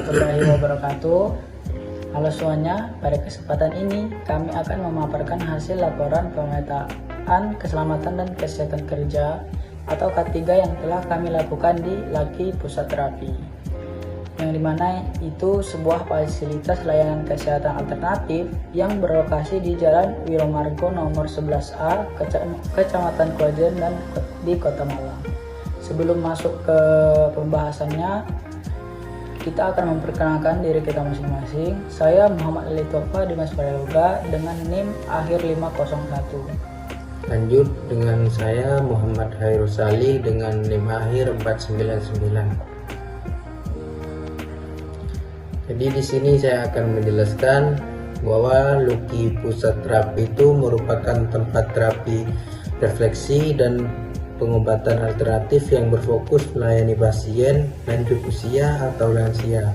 warahmatullahi wabarakatuh. Halo semuanya, pada kesempatan ini kami akan memaparkan hasil laporan pemetaan keselamatan dan kesehatan kerja atau K3 yang telah kami lakukan di Laki Pusat Terapi, yang dimana itu sebuah fasilitas layanan kesehatan alternatif yang berlokasi di Jalan Wiromargo nomor 11A, Kecamatan Kuajen dan di Kota Malang. Sebelum masuk ke pembahasannya, kita akan memperkenalkan diri kita masing-masing. Saya Muhammad Alitofa Dimas Paraloga dengan NIM akhir 501. Lanjut dengan saya Muhammad Hairul Salih dengan NIM akhir 499. Jadi di sini saya akan menjelaskan bahwa Laki Pusat Terapi itu merupakan tempat terapi refleksi dan pengobatan alternatif yang berfokus melayani pasien lanjut usia atau lansia.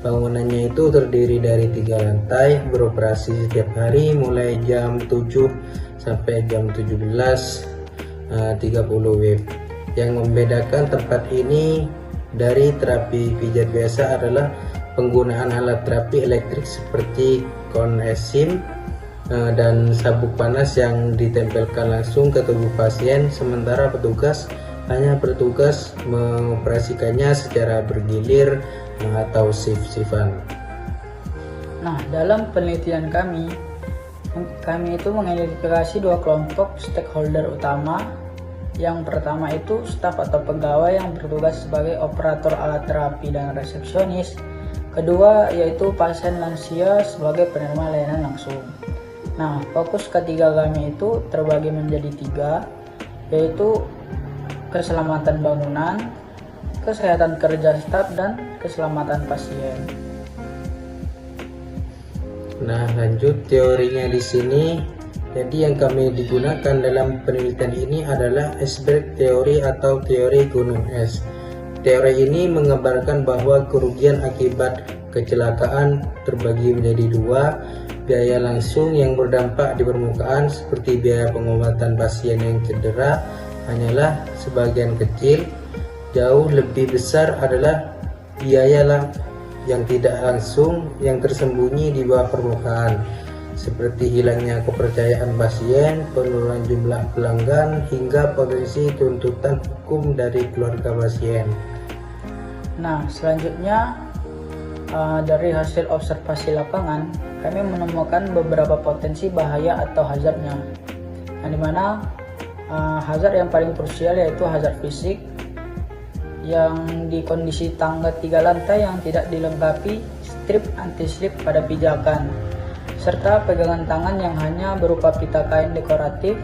Bangunannya itu terdiri dari 3 lantai, beroperasi setiap hari mulai jam 7 sampai jam 17.30 WIB. Yang membedakan tempat ini dari terapi pijat biasa adalah penggunaan alat terapi elektrik seperti konesim dan sabuk panas yang ditempelkan langsung ke tubuh pasien, sementara petugas hanya bertugas mengoperasikannya secara bergilir atau shift-shiftan. Nah, dalam penelitian kami itu mengidentifikasi 2 kelompok stakeholder utama. Yang pertama itu staf atau pegawai yang bertugas sebagai operator alat terapi dan resepsionis. Kedua yaitu pasien lansia sebagai penerima layanan langsung. Nah, fokus ketiga kami itu terbagi menjadi 3, yaitu keselamatan bangunan, kesehatan kerja staf, dan keselamatan pasien. Nah, lanjut teorinya di sini. Jadi yang kami digunakan dalam penelitian ini adalah iceberg teori atau teori gunung es. Teori ini mengabarkan bahwa kerugian akibat kecelakaan terbagi menjadi 2. Biaya langsung yang berdampak di permukaan seperti biaya pengobatan pasien yang cedera hanyalah sebagian kecil. Jauh lebih besar adalah biaya yang tidak langsung yang tersembunyi di bawah permukaan, seperti hilangnya kepercayaan pasien, penurunan jumlah pelanggan, hingga potensi tuntutan hukum dari keluarga pasien. Nah, selanjutnya dari hasil observasi lapangan, kami menemukan beberapa potensi bahaya atau hazardnya, yang dimana hazard yang paling krusial yaitu hazard fisik, yang di kondisi tangga 3 lantai yang tidak dilengkapi strip anti-slip pada pijakan, serta pegangan tangan yang hanya berupa pita kain dekoratif,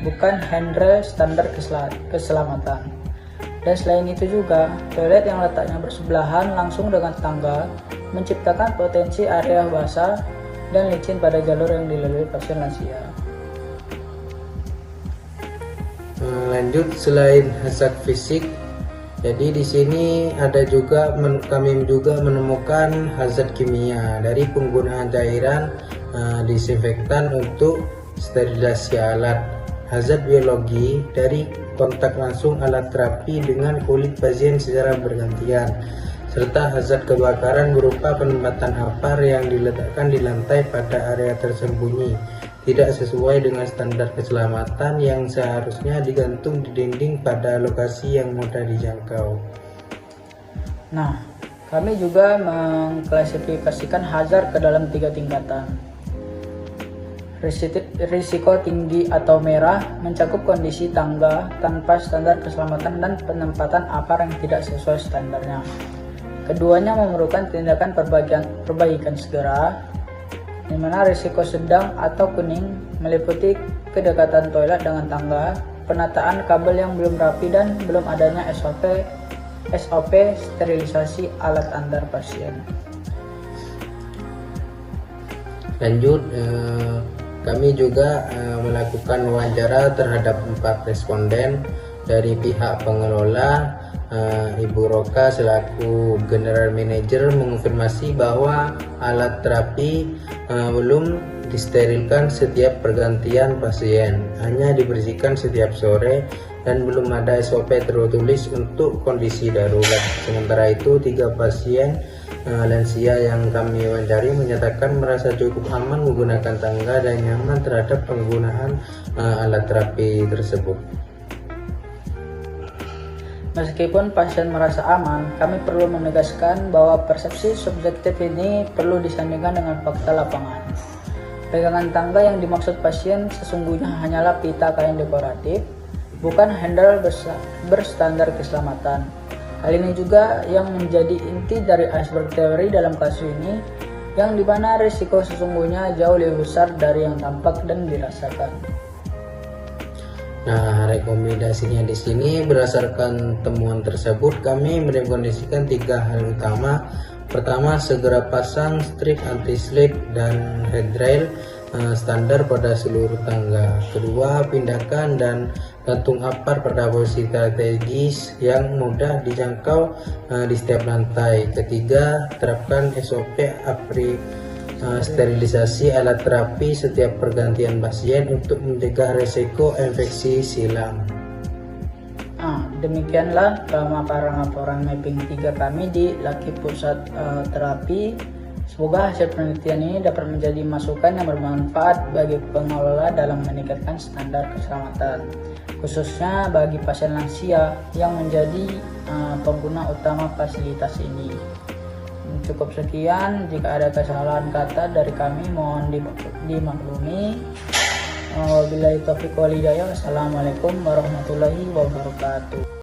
bukan handrail standar keselamatan. Dan selain itu juga, toilet yang letaknya bersebelahan langsung dengan tangga menciptakan potensi area basah dan licin pada jalur yang dilalui pasien lansia. Lanjut, selain hazard fisik, jadi di sini kami juga menemukan hazard kimia dari penggunaan cairan disinfektan untuk sterilisasi alat, hazard biologi dari kontak langsung alat terapi dengan kulit pasien secara bergantian, serta hazard kebakaran berupa penempatan apar yang diletakkan di lantai pada area tersembunyi tidak sesuai dengan standar keselamatan yang seharusnya digantung di dinding pada lokasi yang mudah dijangkau. Nah, kami juga mengklasifikasikan hazard ke dalam 3 tingkatan. Risiko tinggi atau merah mencakup kondisi tangga tanpa standar keselamatan dan penempatan apar yang tidak sesuai standarnya. Keduanya memerlukan tindakan perbaikan segera, di mana risiko sedang atau kuning meliputi kedekatan toilet dengan tangga, penataan kabel yang belum rapi, dan belum adanya SOP sterilisasi alat antar pasien. Lanjut, kami juga melakukan wawancara terhadap 4 responden. Dari pihak pengelola, Ibu Roka selaku General Manager mengonfirmasi bahwa alat terapi belum disterilkan setiap pergantian pasien, hanya dibersihkan setiap sore dan belum ada SOP tertulis untuk kondisi darurat. Sementara itu 3 pasien lansia yang kami wawancara menyatakan merasa cukup aman menggunakan tangga dan nyaman terhadap penggunaan alat terapi tersebut. Meskipun pasien merasa aman, kami perlu menegaskan bahwa persepsi subjektif ini perlu disandingkan dengan fakta lapangan. Pegangan tangga yang dimaksud pasien sesungguhnya hanyalah pita kain dekoratif, bukan handle berstandar keselamatan. Hal ini juga yang menjadi inti dari iceberg teori dalam kasus ini, yang dimana risiko sesungguhnya jauh lebih besar dari yang tampak dan dirasakan. Nah, rekomendasinya di sini berdasarkan temuan tersebut kami merekomendasikan 3 hal utama. Pertama, segera pasang strip anti-slip dan handrail standar pada seluruh tangga. Kedua, pindahkan dan gantung apar pada posisi strategis yang mudah dijangkau di setiap lantai. Ketiga, terapkan SOP sterilisasi alat terapi setiap pergantian pasien untuk mencegah resiko infeksi silang. Demikianlah pemaparan laporan mapping 3 kami di Laki Pusat Terapi. Semoga hasil penelitian ini dapat menjadi masukan yang bermanfaat bagi pengelola dalam meningkatkan standar keselamatan, khususnya bagi pasien lansia yang menjadi pengguna utama fasilitas ini. Cukup sekian, jika ada kesalahan kata dari kami mohon dimaklumi. Wabillahi taufiq wal hidayah. Wassalamualaikum warahmatullahi wabarakatuh.